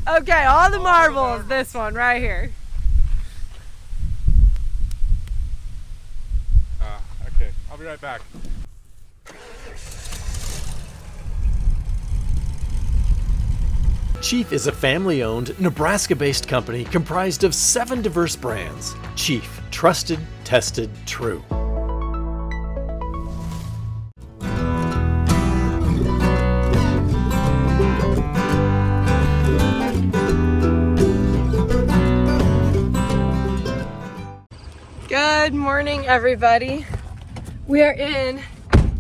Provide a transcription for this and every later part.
Okay, all the marbles. This one right here. Okay, I'll be right back. Chief is a family-owned, Nebraska-based company comprised of 7 diverse brands. Chief, trusted, tested, true. Good morning, everybody. We are in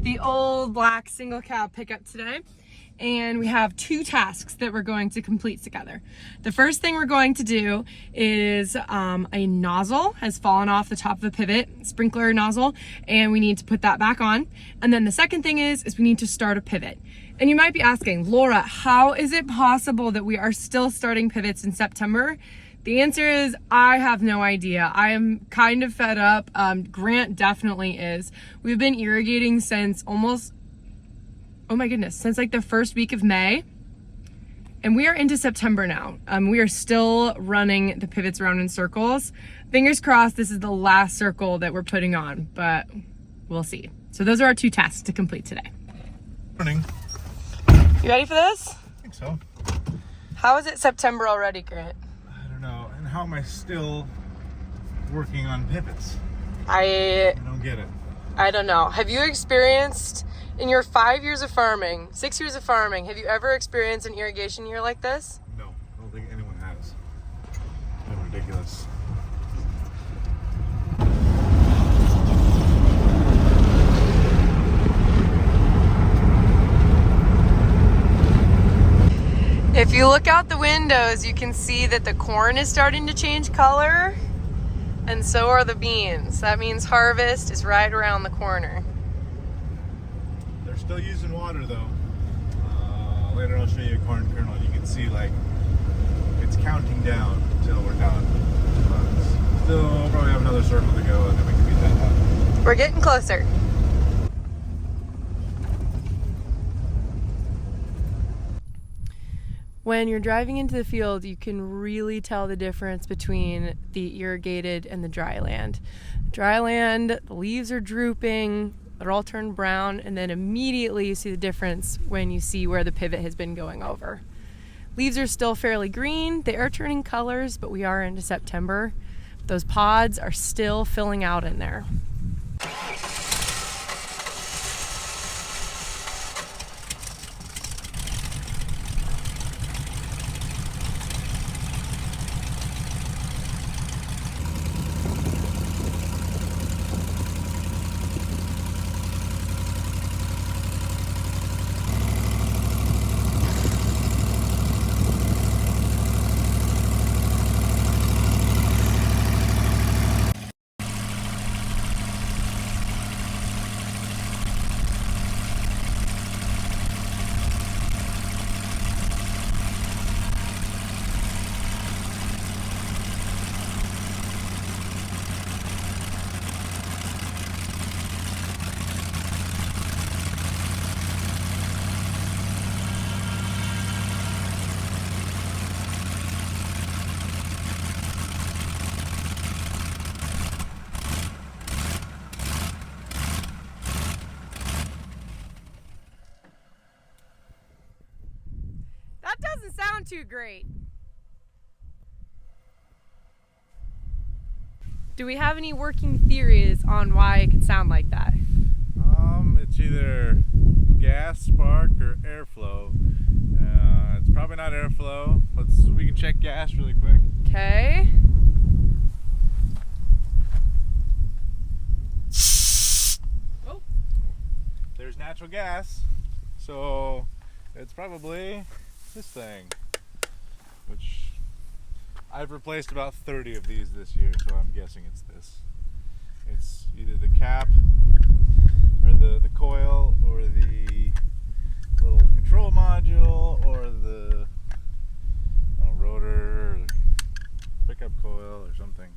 the old black single cab pickup today, and we have 2 tasks that we're going to complete together. The first thing we're going to do is a nozzle has fallen off the top of the pivot, sprinkler nozzle, and we need to put that back on. And then the second thing is we need to start a pivot. And you might be asking, Laura, how is it possible that we are still starting pivots in September? The answer is I have no idea. I am kind of fed up. Grant definitely is. We've been irrigating since almost, oh my goodness, since like the first week of May. And we are into September now. We are still running the pivots around in circles. Fingers crossed this is the last circle that we're putting on, but we'll see. So those are our 2 tasks to complete today. Morning. You ready for this? I think so. How is it September already, Grant? I don't know. And how am I still working on pivots? I don't get it. I don't know. Have you experienced, in your 5 years of farming, 6 years of farming, have you ever experienced an irrigation year like this? No, I don't think anyone has. It's been ridiculous. If you look out the windows, you can see that the corn is starting to change color, and so are the beans. That means harvest is right around the corner. They're still using water though. Later I'll show you a corn kernel. You can see like it's counting down until we're done. But still, we'll probably have another circle to go and then we can beat that up. We're getting closer. When you're driving into the field, you can really tell the difference between the irrigated and the dry land. Dry land, the leaves are drooping, they're all turned brown, and then immediately you see the difference when you see where the pivot has been going over. Leaves are still fairly green, they are turning colors, but we are into September. Those pods are still filling out in there. Doesn't sound too great. Do we have any working theories on why it could sound like that? It's either gas, spark, or airflow. It's probably not airflow. We can check gas really quick. Okay. Oh. There's natural gas, so it's probably this thing, which I've replaced about 30 of these this year, so I'm guessing it's this. It's either the cap or the coil or the little control module or the rotor or pickup coil or something.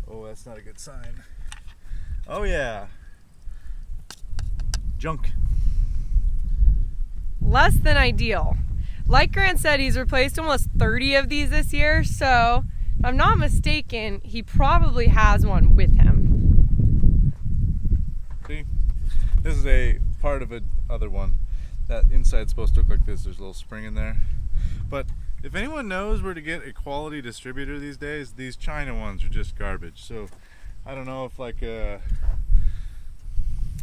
Oh, that's not a good sign. Oh yeah, junk. Less than ideal. like Grant said, he's replaced almost 30 of these this year, so if I'm not mistaken, he probably has one with him. See, this is a part of a other one. That inside's supposed to look like this. There's a little spring in there. But if anyone knows where to get a quality distributor these days, these China ones are just garbage. So I don't know if like a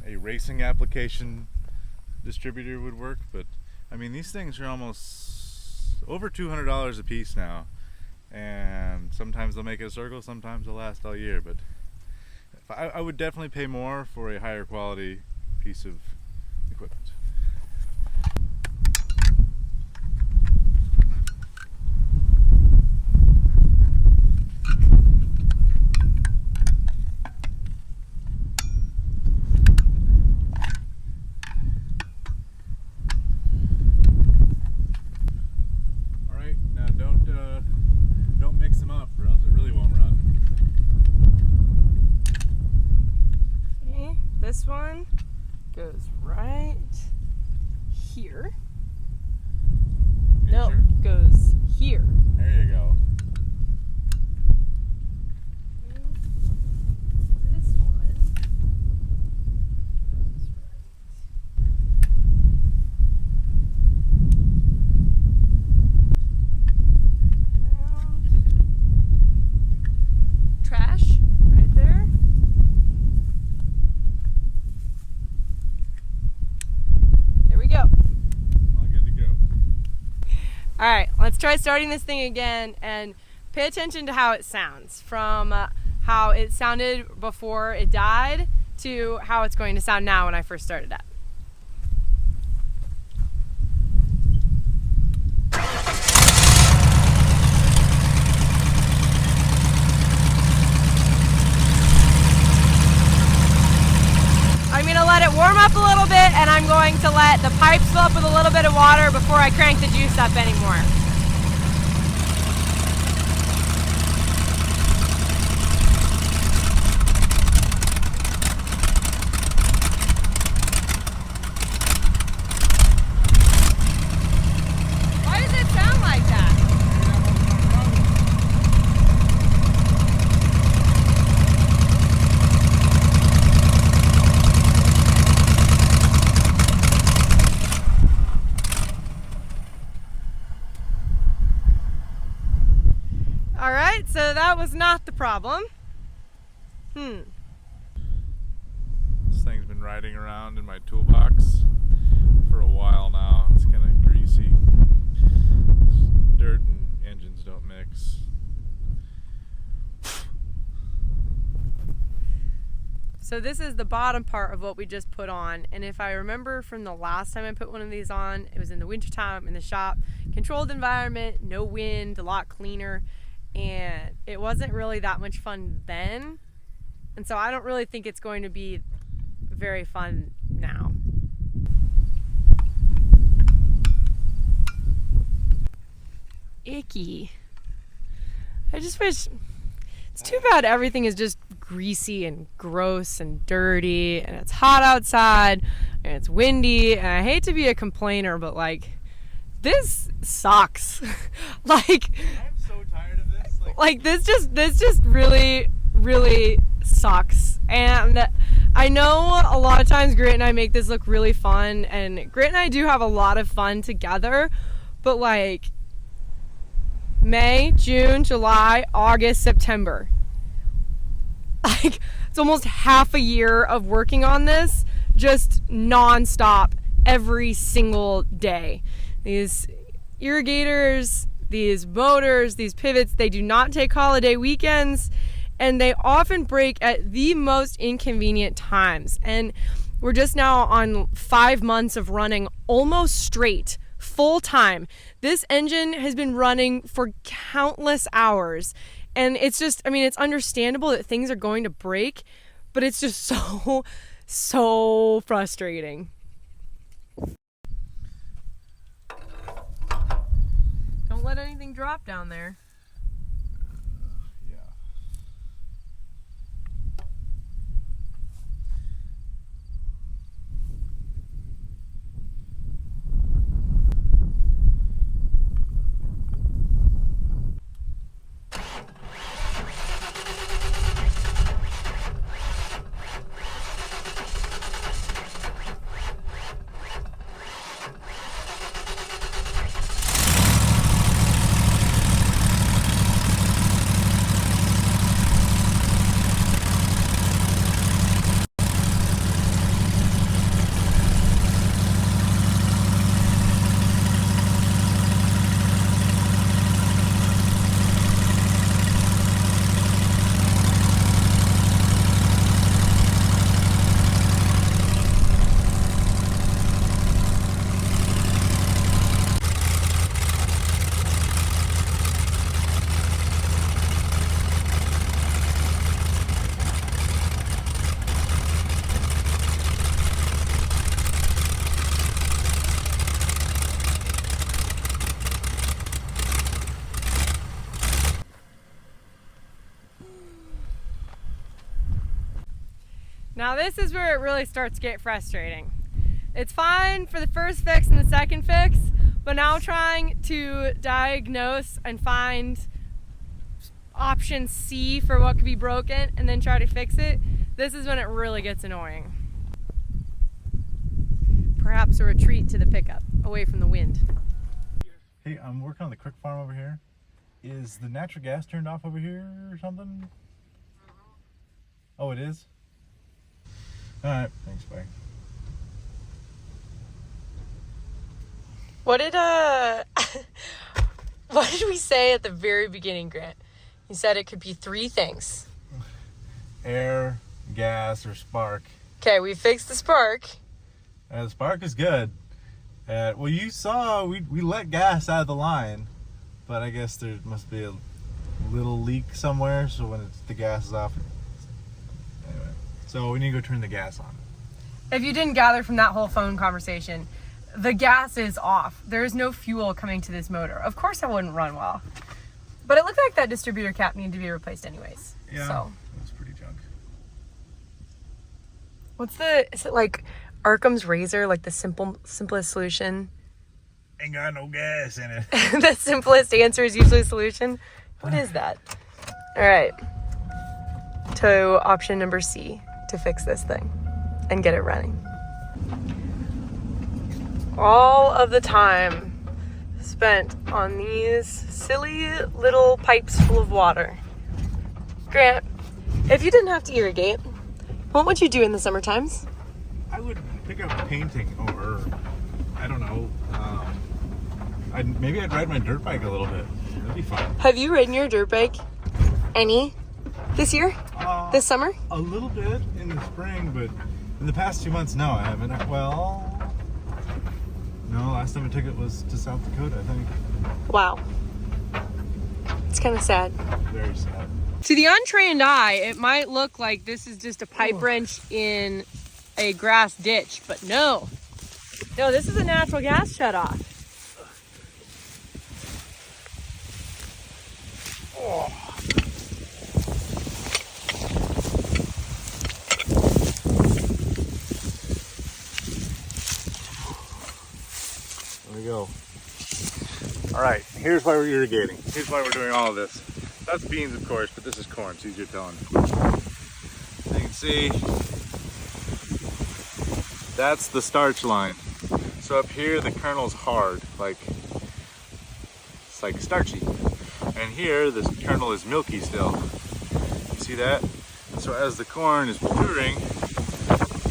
racing application distributor would work, but I mean, these things are almost over $200 a piece now, and sometimes they'll make it a circle, sometimes they'll last all year. But I would definitely pay more for a higher quality piece of equipment. Don't mix them up or else it really won't run. Okay, this one goes right here. No, Sure? goes here. There you go. This one goes trash right there. There we go. All good to go. All right, let's try starting this thing again and pay attention to how it sounds, from how it sounded before it died to how it's going to sound now when I first started it. I'm gonna let it warm up a little bit, and I'm going to let the pipes fill up with a little bit of water before I crank the juice up anymore. Why does it sound like that? All right, so that was not the problem. This thing's been riding around in my toolbox for a while now. It's kind of greasy. Dirt and engines don't mix. So this is the bottom part of what we just put on, and if I remember from the last time I put one of these on, it was in the wintertime in the shop. Controlled environment, no wind, a lot cleaner, and it wasn't really that much fun then, and so I don't really think it's going to be very fun now. Icky. I just wish, it's too bad everything is just greasy and gross and dirty, and it's hot outside and it's windy, and I hate to be a complainer, but like, this sucks. Like, I'm so tired of this. like this just really sucks. And I know a lot of times Grant and I make this look really fun, and Grant and I do have a lot of fun together, but like May, June, July, August, September, like it's almost half a year of working on this just non-stop every single day. These irrigators, these motors, these pivots, they do not take holiday weekends, and they often break at the most inconvenient times. And we're just now on 5 months of running almost straight, full time. This engine has been running for countless hours, and it's just, I mean, it's understandable that things are going to break, but it's just so frustrating. Don't let anything drop down there. Yeah. Now this is where it really starts to get frustrating. It's fine for the first fix and the second fix, but now trying to diagnose and find option C for what could be broken and then try to fix it, this is when it really gets annoying. Perhaps a retreat to the pickup, away from the wind. Hey, I'm working on the Crick Farm over here. Is the natural gas turned off over here or something? Oh, it is? Alright, thanks, bye. What did we say at the very beginning, Grant? You said it could be 3 things. Air, gas, or spark. Okay, we fixed the spark. The spark is good. Well, you saw we let gas out of the line, but I guess there must be a little leak somewhere, so when the gas is off. Anyway, so we need to go turn the gas on. If you didn't gather from that whole phone conversation, the gas is off. There is no fuel coming to this motor. Of course that wouldn't run well. But it looked like that distributor cap needed to be replaced anyways. Yeah, so. That's pretty junk. Is it like Arkham's razor, like the simplest solution? Ain't got no gas in it. The simplest answer is usually a solution? What is that? All right. To option number C, to fix this thing and get it running. All of the time spent on these silly little pipes full of water. Grant, if you didn't have to irrigate, what would you do in the summer times? I would pick up painting, or I don't know. Maybe I'd ride my dirt bike a little bit. That'd be fun. Have you ridden your dirt bike any this year? This summer? A little bit in the spring, but in the past 2 months, no, I haven't. Well, no, last time I took it was to South Dakota, I think. Wow. It's kind of sad. Very sad. To the untrained eye, it might look like this is just a pipe wrench in a grass ditch, but no. No, this is a natural gas shutoff. Oh. There we go. All right, here's why we're irrigating. Here's why we're doing all of this. That's beans, of course, but this is corn, it's easier telling. You can see, that's the starch line. So up here, the kernel's hard, it's like starchy. And here, this kernel is milky still. You see that? So as the corn is maturing,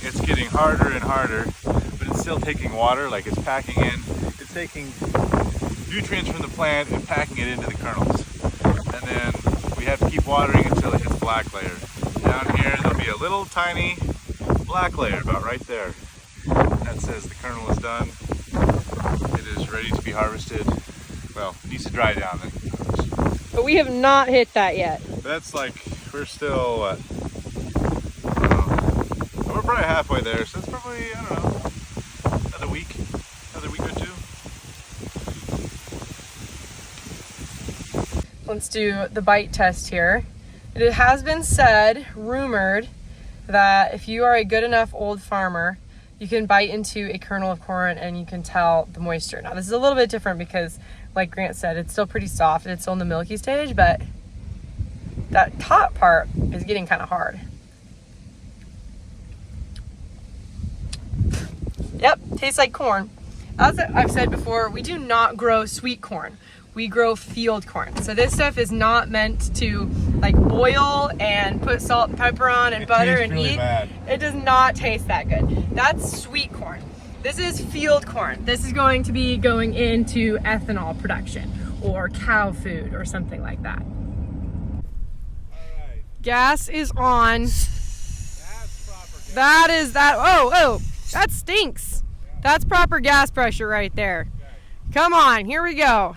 it's getting harder and harder, but it's still taking water, like it's packing in. It's taking nutrients from the plant and packing it into the kernels. And then we have to keep watering until it hits black layer. Down here, there'll be a little tiny black layer about right there. That says the kernel is done. It is ready to be harvested. Well, it needs to dry down then. But we have not hit that yet. That's we're still, we're probably halfway there, so it's probably, I don't know, another week or two. Let's do the bite test here. It has been said, rumored, that if you are a good enough old farmer, you can bite into a kernel of corn and you can tell the moisture. Now this is a little bit different because, like Grant said, it's still pretty soft and it's still in the milky stage, but that top part is getting kind of hard. Yep, tastes like corn. As I've said before, we do not grow sweet corn. We grow field corn. So this stuff is not meant to boil and put salt and pepper on and butter and really eat. Bad. It does not taste that good. That's sweet corn. This is field corn. This is going to be going into ethanol production or cow food or something like that. All right. Gas is on. That's proper gas. That is that. Oh, that stinks. That's proper gas pressure right there. Come on, here we go.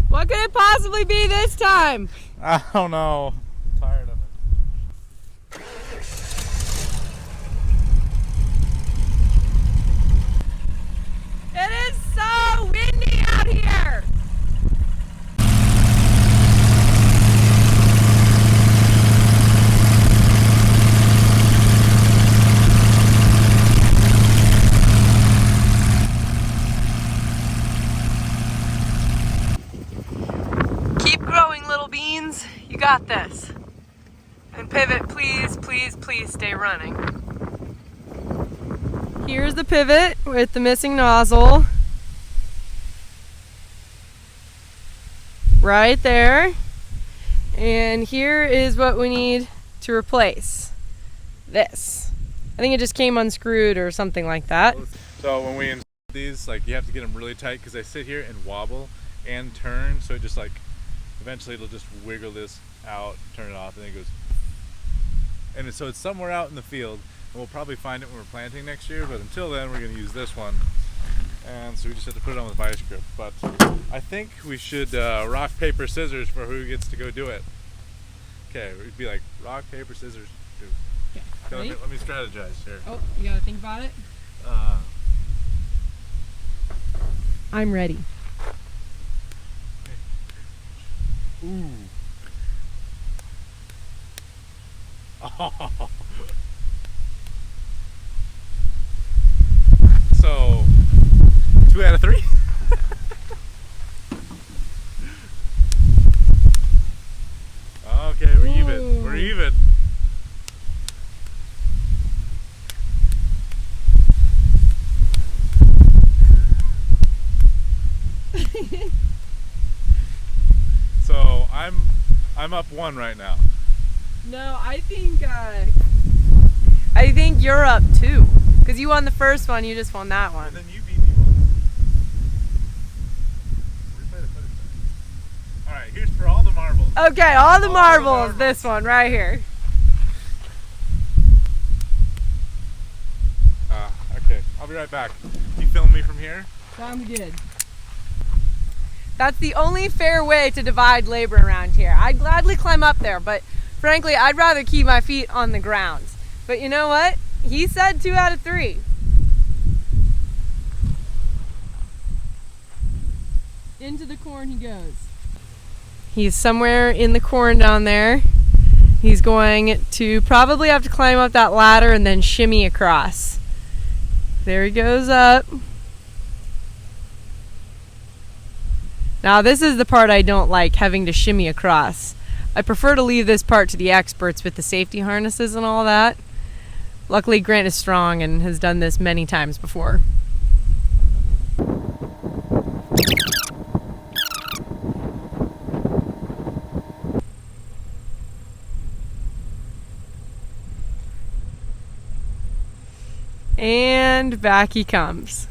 What could it possibly be this time? I don't know. I'm tired of it. so windy out here. Keep growing, little beans. You got this. And pivot, please, please, please stay running. Here's the pivot with the missing nozzle. Right there. And here is what we need to replace. This. I think it just came unscrewed or something like that. So when we install these, like, you have to get them really tight because they sit here and wobble and turn, so it just like eventually it'll just wiggle this out, turn it off, and then it goes. And so it's somewhere out in the field, and we'll probably find it when we're planting next year, but until then we're going to use this one. And so we just have to put it on with vice grip. But I think we should rock, paper, scissors for who gets to go do it. Okay, we'd be like rock, paper, scissors, do. Okay, let me strategize here. Oh, you gotta think about it? I'm ready. Ooh. Oh. So, 2 out of 3? Okay, we're even. We're even. So, I'm up 1 right now. No, I think you're up 2. Because you won the first one, you just won that one. And then you beat me once. Alright, here's for all the marbles. Okay, all the marbles. This one right here. Okay, I'll be right back. You film me from here? Sounds good. That's the only fair way to divide labor around here. I'd gladly climb up there, but frankly, I'd rather keep my feet on the ground. But you know what? He said 2 out of 3. Into the corn he goes. He's somewhere in the corn down there. He's going to probably have to climb up that ladder and then shimmy across. There he goes up. Now this is the part I don't like, having to shimmy across. I prefer to leave this part to the experts with the safety harnesses and all that. Luckily Grant is strong and has done this many times before. And back he comes.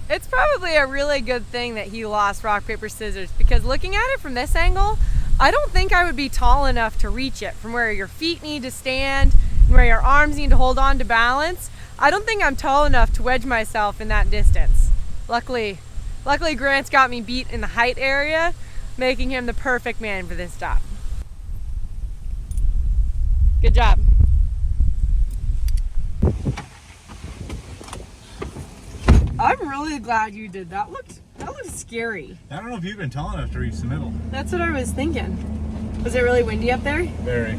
It's probably a really good thing that he lost rock, paper, scissors, because looking at it from this angle, I don't think I would be tall enough to reach it from where your feet need to stand and where your arms need to hold on to balance. I don't think I'm tall enough to wedge myself in that distance. Luckily Grant's got me beat in the height area, making him the perfect man for this job. Good job. I'm really glad you did that. That looked scary. I don't know if you've been tall enough to reach the middle. That's what I was thinking. Was it really windy up there? Very.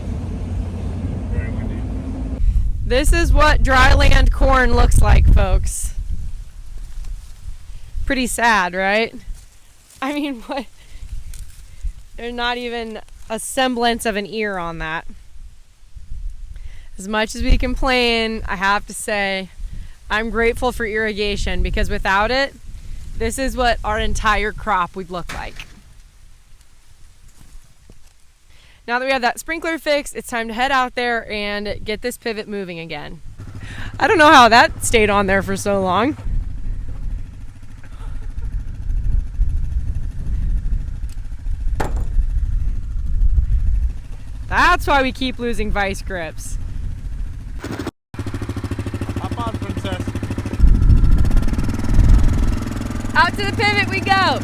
Very windy. This is what dry land corn looks like, folks. Pretty sad, right? I mean, what? There's not even a semblance of an ear on that. As much as we complain, I have to say, I'm grateful for irrigation, because without it, this is what our entire crop would look like. Now that we have that sprinkler fixed, it's time to head out there and get this pivot moving again. I don't know how that stayed on there for so long. That's why we keep losing vice grips. Hop on, princess. Out to the pivot we go.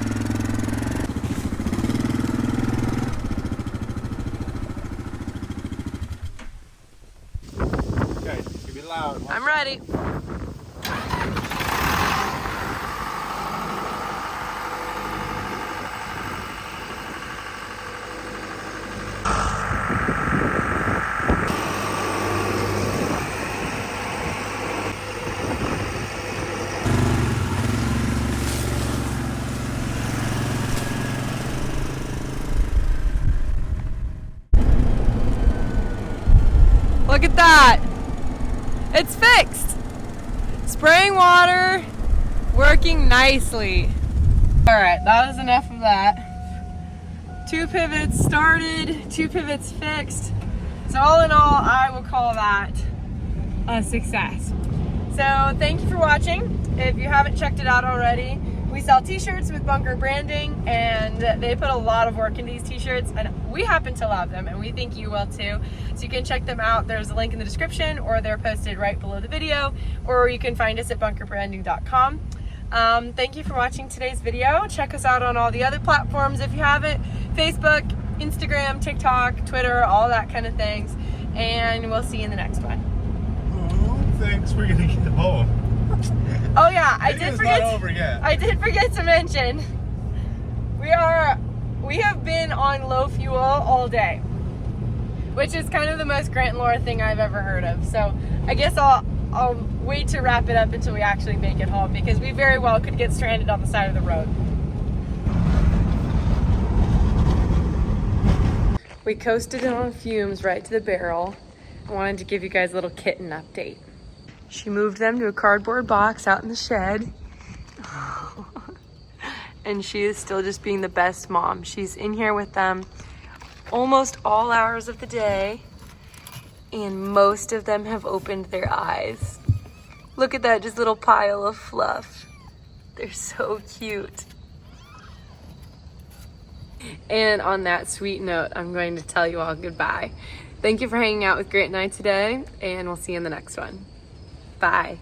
Okay, it's gonna be loud. I'm ready. Look at that. It's fixed. Spraying water, working nicely. All right, that was enough of that. 2 pivots started, 2 pivots fixed. So all in all, I will call that a success. So thank you for watching. If you haven't checked it out already, we sell t-shirts with Bunker branding, and they put a lot of work into these t-shirts, and we happen to love them, and we think you will too. So you can check them out. There's a link in the description, or they're posted right below the video, or you can find us at bunkerbranding.com. Thank you for watching today's video. Check us out on all the other platforms if you haven't. Facebook, Instagram, TikTok, Twitter, all that kind of things. And we'll see you in the next one. Who thinks we're gonna get home? Oh yeah, I did forget to mention, we have been on low fuel all day, which is kind of the most Grant and Laura thing I've ever heard of. So I guess I'll wait to wrap it up until we actually make it home, because we very well could get stranded on the side of the road. We coasted it on fumes right to the barrel. I wanted to give you guys a little kitten update. She moved them to a cardboard box out in the shed. And she is still just being the best mom. She's in here with them almost all hours of the day, and most of them have opened their eyes. Look at that, just little pile of fluff. They're so cute. And on that sweet note, I'm going to tell you all goodbye. Thank you for hanging out with Grant and I today, and we'll see you in the next one. Bye.